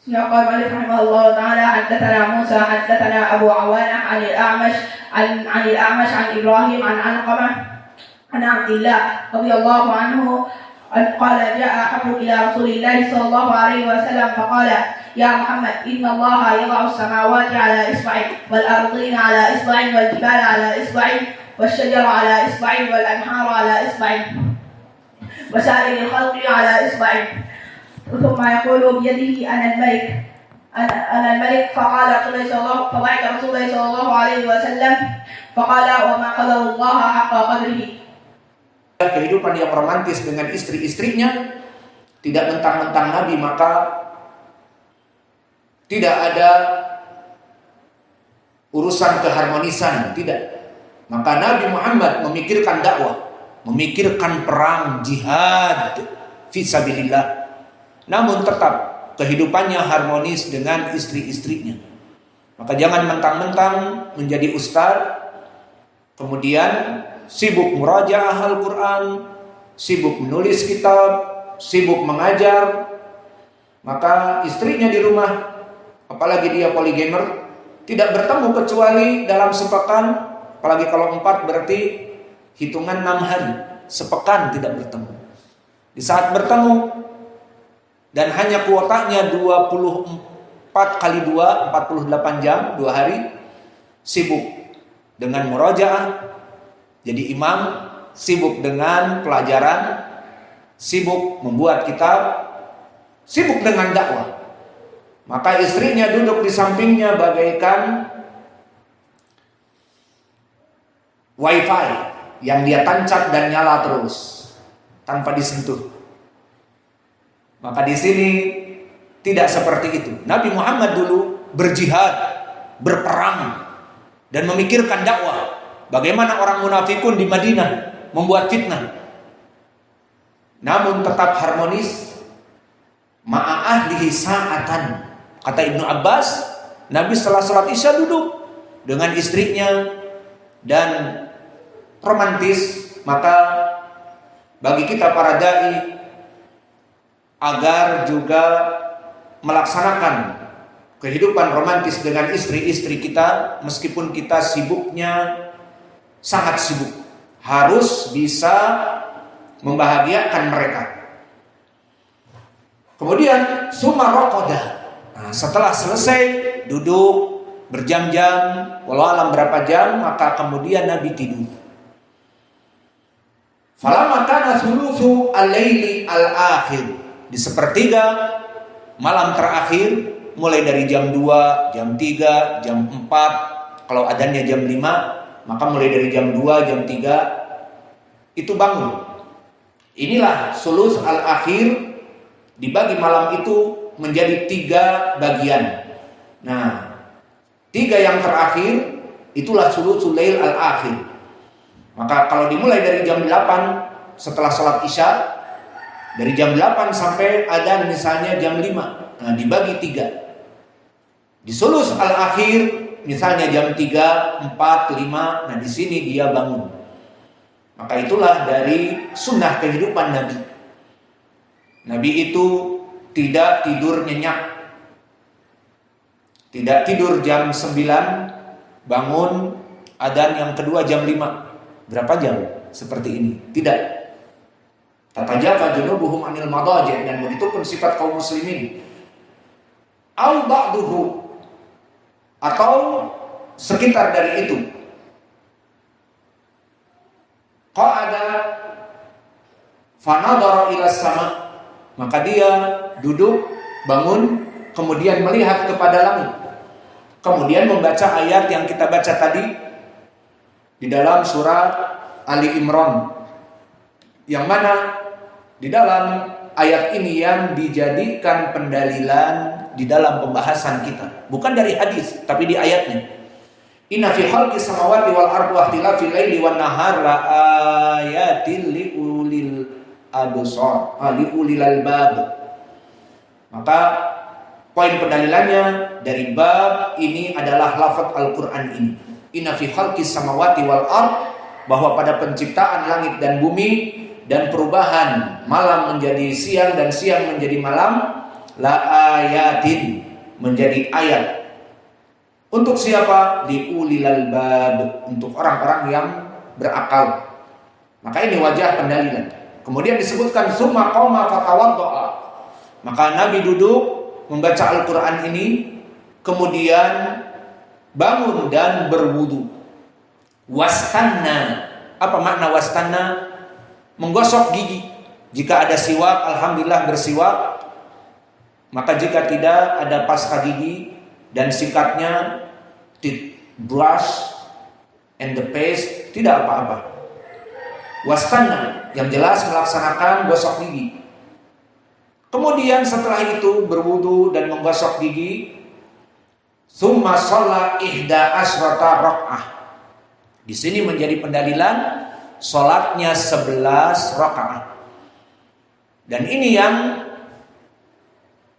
قال المؤلف رحمه الله تعالى: حدثنا موسى حدثنا أبو عوانة عن الأعمش عن إبراهيم عن علقمة عن عبد الله رضي الله عنه قال: جاء حبر إلى رسول الله صلى الله عليه وسلم فقال: يا محمد، إن الله يضع السماوات على إصبع والأرضين على إصبع والجبال على إصبع والشجر على إصبع والأنهار على إصبع وسائر الخلق على إصبع، ثم يقول بيده: أنا الملك. فضحك رسول الله صلى الله عليه وسلم فقال: وما قدر الله حق قدره. Kehidupan yang romantis dengan istri-istrinya, tidak mentang-mentang Nabi maka tidak ada urusan keharmonisan, tidak. Maka Nabi Muhammad memikirkan dakwah, memikirkan perang, jihad fisabilillah. Namun tetap kehidupannya harmonis dengan istri-istrinya. Maka jangan mentang-mentang menjadi ustaz kemudian sibuk murajaah Al-Quran, sibuk menulis kitab, sibuk mengajar, maka istrinya di rumah, apalagi dia polygamer, tidak bertemu kecuali dalam sepekan, apalagi kalau 4 berarti hitungan 6 hari, sepekan tidak bertemu. Di saat bertemu dan hanya kuotanya 24 kali 2, 48 jam, 2 hari, sibuk dengan murajaah, jadi imam, sibuk dengan pelajaran, sibuk membuat kitab, sibuk dengan dakwah. Maka istrinya duduk di sampingnya bagaikan wifi yang dia tancap dan nyala terus tanpa disentuh. Maka di sini tidak seperti itu. Nabi Muhammad dulu berjihad, berperang dan memikirkan dakwah. Bagaimana orang munafikun di Madinah membuat fitnah, namun tetap harmonis. Ma'ahlihi sa'atan. Kata Ibnu Abbas, Nabi setelah salat Isya duduk dengan istrinya dan romantis. Maka bagi kita para dai agar juga melaksanakan kehidupan romantis dengan istri-istri kita, meskipun kita sibuknya sangat sibuk, harus bisa membahagiakan mereka. Kemudian summa raqada. Nah, setelah selesai duduk berjam-jam, walau alam berapa jam, maka kemudian Nabi tidur. Falamma kana thulutsu al-laili al-akhir, di sepertiga malam terakhir, mulai dari jam 2, jam 3, jam 4, kalau adanya jam 5, maka mulai dari jam 2, jam 3 itu bangun. Inilah sulus al-akhir, dibagi malam itu menjadi 3 bagian. Nah, 3 yang terakhir itulah sulusul lail al-akhir. Maka kalau dimulai dari jam 8 setelah sholat Isya, dari jam 8 sampai adzan misalnya jam 5, nah dibagi 3. Di sulus al-akhir misalnya jam 3, 4, 5, nah di sini dia bangun. Maka itulah dari sunnah kehidupan Nabi. Nabi itu tidak tidur nyenyak. Tidak tidur jam 9, bangun adzan yang kedua jam 5. Berapa jam? Seperti ini. Tidak. Tatajafa junubuhum anil madaji', dan begitu pun sifat kaum muslimin. Au ba'duhu, atau sekitar dari itu. Qa'ada fanadhara ila sama, maka dia duduk, bangun, kemudian melihat kepada langit. Kemudian membaca ayat yang kita baca tadi di dalam surat Ali Imran, yang mana di dalam ayat ini yang dijadikan pendalilan di dalam pembahasan kita, bukan dari hadis tapi di ayatnya. Inna fi khalqis samawati wal ardi wa ikhtilafil laili wan nahar la ayatil liulil absar, liulil albab. Maka poin pendalilannya dari bab ini adalah lafaz Al-Qur'an ini. Inna fi khalqis samawati wal ardi, bahwa pada penciptaan langit dan bumi dan perubahan malam menjadi siang dan siang menjadi malam, la ayatin, menjadi ayat. Untuk siapa? Li ulil albab, untuk orang-orang yang berakal. Maka ini wajah pendalilan. Kemudian disebutkan summa qama fatawaddaa. Maka Nabi duduk membaca Al-Qur'an ini, kemudian bangun dan berwudu. Wastanna. Apa makna wastanna? Menggosok gigi. Jika ada siwak, alhamdulillah bersiwak. Maka jika tidak, ada pasta gigi dan sikatnya, brush and the paste, tidak apa-apa. Wastanna, yang jelas melaksanakan gosok gigi. Kemudian setelah itu berwudu dan menggosok gigi. Summa sholat ihda asrata rakaah. Di sini menjadi pendalilan sholatnya 11 rakaat. Dan ini yang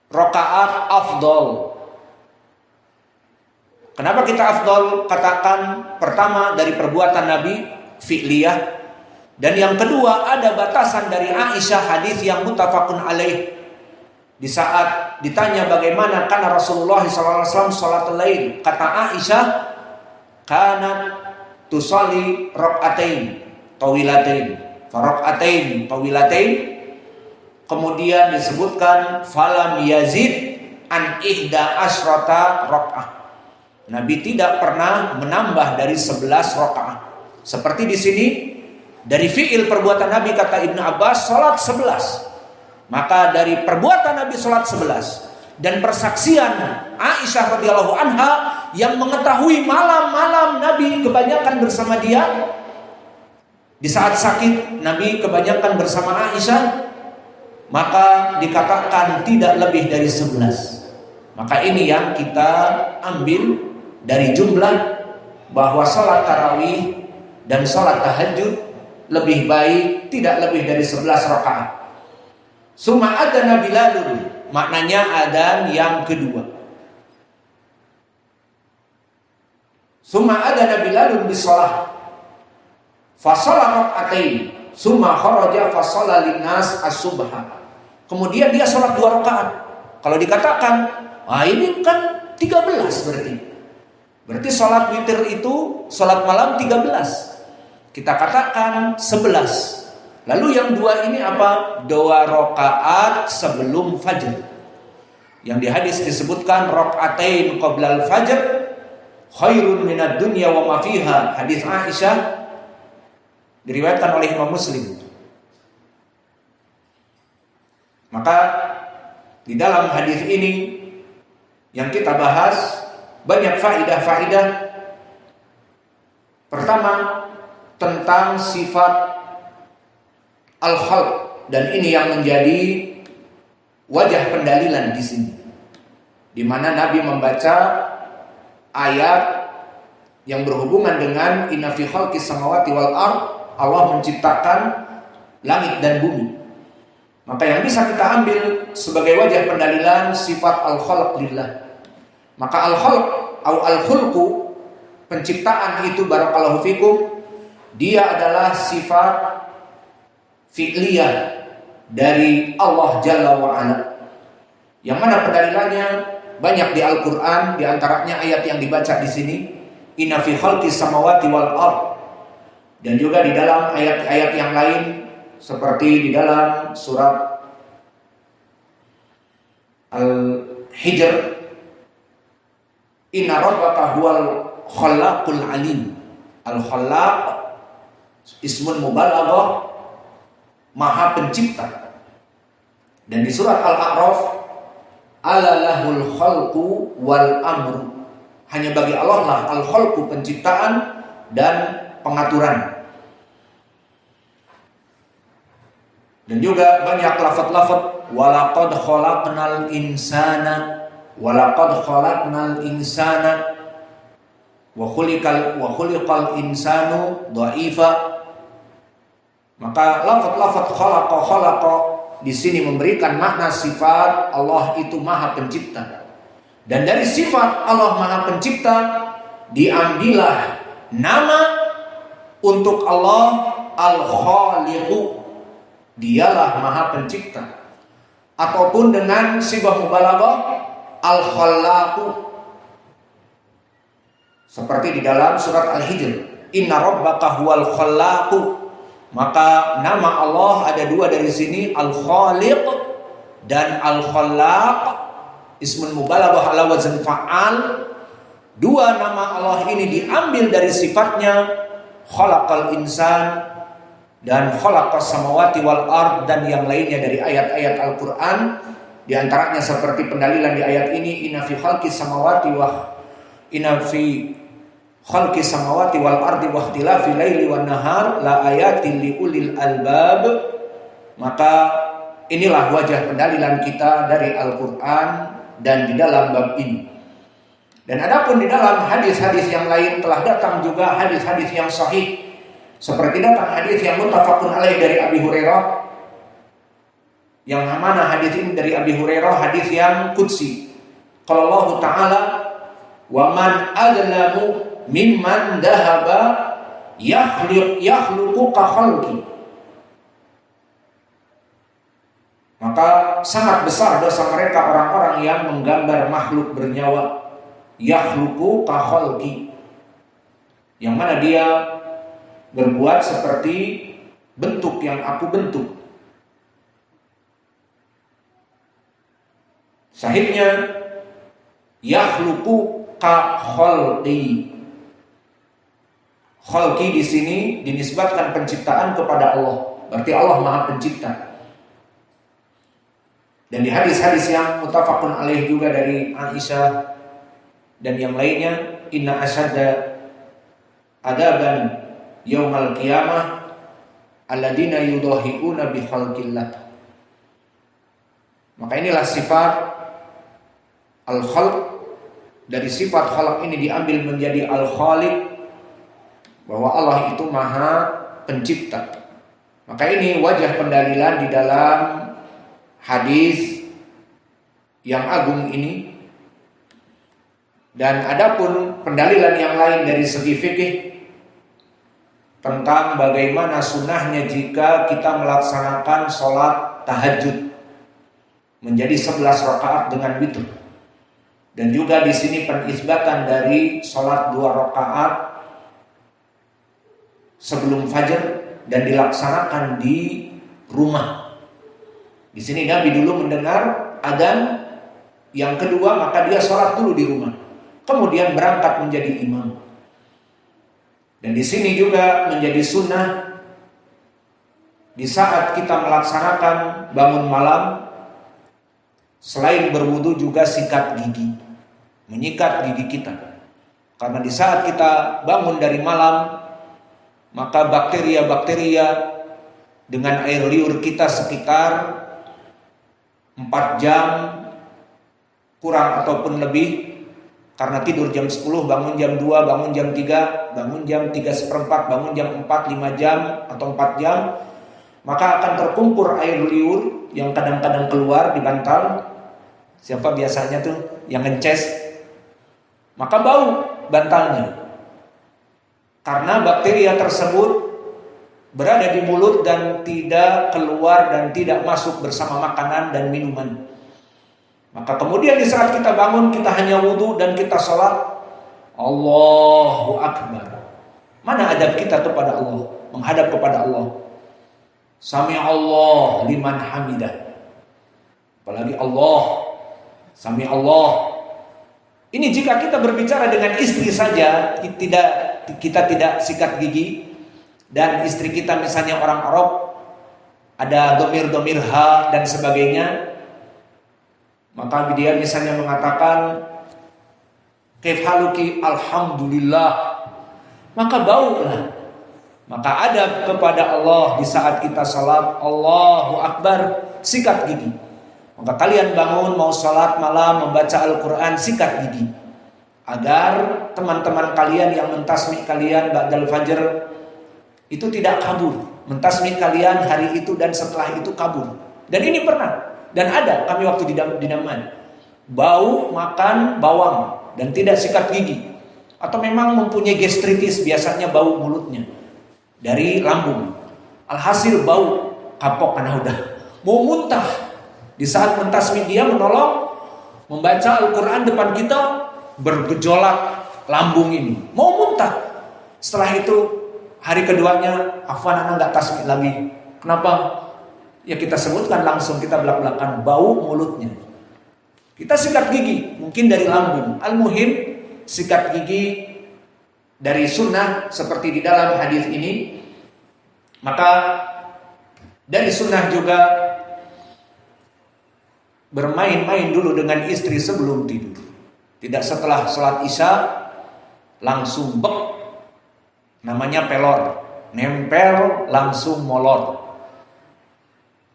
rakaat afdol. Kenapa kita afdol? Katakan pertama dari perbuatan Nabi fi'liyah, dan yang kedua ada batasan dari Aisyah, hadis yang muttafaqun alaih. Di saat ditanya bagaimana karena Rasulullah SAW sholatul lail, kata Aisyah, kanat tusalli rak'atain tawilatain, farak'atain tawilatain. Kemudian disebutkan falam yazid an ihda asrata rak'ah. Nabi tidak pernah menambah dari 11 rakaat. Seperti di sini dari fi'il perbuatan Nabi, kata Ibnu Abbas, salat 11. Maka dari perbuatan Nabi salat 11 dan persaksian Aisyah radhiyallahu anha yang mengetahui malam-malam Nabi kebanyakan bersama dia. Di saat sakit Nabi kebanyakan bersama Aisyah, maka dikatakan tidak lebih dari 11. Maka ini yang kita ambil dari jumlah, bahwa sholat tarawih dan sholat tahajud lebih baik tidak lebih dari 11 rakaat. Summa adzana Bilalun, maknanya adzan yang kedua. Summa adzana Bilalun bisalah fa shalla rak'atain summa kharaja fa shalla linnas as-subha. Kemudian dia sholat 2 rakaat. Kalau dikatakan, ini kan 13 berarti sholat witir itu sholat malam 13. Kita katakan 11. Lalu yang 2 ini apa? 2 rakaat sebelum fajr. Yang di hadis disebutkan rakaatain qoblal fajr khairun minad dunya wa ma fiha. Hadis Aisyah diriwayatkan oleh Imam Muslim. Maka di dalam hadis ini yang kita bahas banyak faidah-faidah. Pertama, tentang sifat al-khalq, dan ini yang menjadi wajah pendalilan di sini, di mana Nabi membaca ayat yang berhubungan dengan inna fi khalqis samawati wal ard, Allah menciptakan langit dan bumi. Maka yang bisa kita ambil sebagai wajah pendalilan sifat al-khalq lillah. Maka al-khalq atau al-khulqu, penciptaan itu, barakallahu fikum, dia adalah sifat fi'liyah dari Allah Jalla wa'ala, yang mana pendalilannya banyak di Al-Quran. Di antaranya ayat yang dibaca di sini, inna fi khalqis samawati wal ard, dan juga di dalam ayat-ayat yang lain seperti di dalam surat Al-Hijr, inna rabbaka huwal khallaqul alim. Al-khallaq ismun mubalaghah, maha pencipta. Dan di surat Al-A'raf, alalahul khalqu wal amru, hanya bagi Allah lah al-khalqu, penciptaan dan pengaturan. Dan juga banyak lafaz-lafaz, walaqad khalaqnal insana, walaqad khalaqnal insana wa khuliqal insanu dha'ifa. Maka lafaz-lafaz khalaqa di sini memberikan makna sifat Allah itu maha pencipta. Dan dari sifat Allah maha pencipta diambillah nama untuk Allah Al-Khaliqu, dialah maha pencipta. ataupun dengan sibah mubalaghah al-khallaqu, seperti di dalam surat Al-Hijr, inna rabbaka huwal khallaqu. Maka nama Allah ada dua dari sini, al-khaliq dan al-khallaq, ismun mubalaghah ala wazn fa'al. Dua nama Allah ini diambil dari sifatnya khalaqal insan dan khalaqas samawati wal ard, dan yang lainnya dari ayat-ayat Al-Qur'an. Di antaranya seperti pendalilan di ayat ini, inna fi khalqis samawati wal ardi wa ikhtilafil laili wan nahar la ayatin liulil albab. Maka inilah wajah pendalilan kita dari Al-Qur'an dan di dalam bab ini. Dan adapun di dalam hadis-hadis yang lain telah datang juga hadis-hadis yang sahih, seperti datang hadis yang muttafaqun alaih dari Abi Hurairah, yang mana hadis ini dari Abi Hurairah hadis yang qudsi. Qala Allah Ta'ala, wa man adlamu mimman dahaba yakhluqu ka khalqi. Maka sangat besar dosa mereka orang-orang yang menggambar makhluk bernyawa, yakhluqu ka khalqi, yang mana dia berbuat seperti bentuk yang aku bentuk. Sahihnya yakhluqu ka khalqi. Khalqi di sini dinisbatkan penciptaan kepada Allah, berarti Allah Maha Pencipta. Dan di hadis-hadis yang muttafaqun alaih juga dari Aisyah dan yang lainnya, inna asyadda adaban yaumal qiyamah alladina yudahiuna bi khalqillah. Maka inilah sifat al-khalq. Dari sifat khalq ini diambil menjadi al-khaliq, bahwa Allah itu Maha Pencipta. Maka ini wajah pendalilan di dalam hadis yang agung ini. Dan adapun pendalilan yang lain dari segi fikih tentang bagaimana sunnahnya jika kita melaksanakan sholat tahajud menjadi 11 rakaat dengan witir. Dan juga di sini penisbatan dari sholat 2 rakaat sebelum fajar dan dilaksanakan di rumah. Di sini Nabi dulu mendengar adzan yang kedua, maka dia sholat dulu di rumah, kemudian berangkat menjadi imam. Dan di sini juga menjadi sunnah di saat kita melaksanakan bangun malam, selain berwudu juga sikat gigi, menyikat gigi kita. Karena di saat kita bangun dari malam, maka bakteria-bakteria dengan air liur kita sekitar 4 jam kurang ataupun lebih, karena tidur jam 10, bangun jam 2, bangun jam 3, bangun jam 3/4, bangun jam 4, 5 jam atau 4 jam, maka akan terkumpul air liur yang kadang-kadang keluar di bantal. Siapa biasanya tuh yang ngeces, maka bau bantalnya. Karena bakteria tersebut berada di mulut dan tidak keluar dan tidak masuk bersama makanan dan minuman. Maka kemudian di saat kita bangun, kita hanya wudu dan kita sholat, Allahu Akbar. Mana adab kita kepada Allah, menghadap kepada Allah. Sami Allah liman hamidah. Apalagi Allah, Sami Allah. Ini jika kita berbicara dengan istri saja, kita tidak sikat gigi, dan istri kita misalnya orang Arab, ada domir ha dan sebagainya, maka dia misalnya mengatakan kaif haluki, alhamdulillah, maka baulah. Maka adab kepada Allah di saat kita salat, Allahu Akbar, sikat gigi. Maka kalian bangun mau salat malam, membaca Al-Quran, sikat gigi, agar teman-teman kalian yang mentasmi kalian ba'dal fajr itu tidak kabur. Mentasmi kalian hari itu dan setelah itu kabur. Dan ini pernah, dan ada kami waktu di Daman, bau makan bawang dan tidak sikat gigi, atau memang mempunyai gastritis, biasanya bau mulutnya dari lambung. Alhasil bau kapok karena udah mau muntah. Di saat mentasmi dia menolong membaca Al-Quran depan kita, bergejolak lambung ini, mau muntah. Setelah itu hari keduanya, afwan anak nggak tasmi lagi. Kenapa? Ya kita sebutkan langsung, kita belak-belakan bau mulutnya. Kita sikat gigi, mungkin dari lambung. Al-muhim sikat gigi dari sunnah seperti di dalam hadis ini. Maka dari sunnah juga bermain-main dulu dengan istri sebelum tidur. Tidak setelah sholat isya langsung bek, namanya pelor, nempel langsung molor,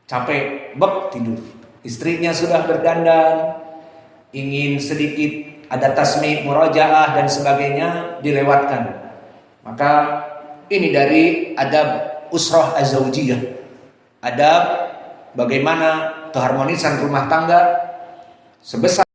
capek bek tidur. Istrinya sudah berdandan, ingin sedikit ada tasmi, murajaah dan sebagainya, dilewatkan. Maka ini dari adab usrah az-zawjiyah, adab bagaimana keharmonisan rumah tangga sebesar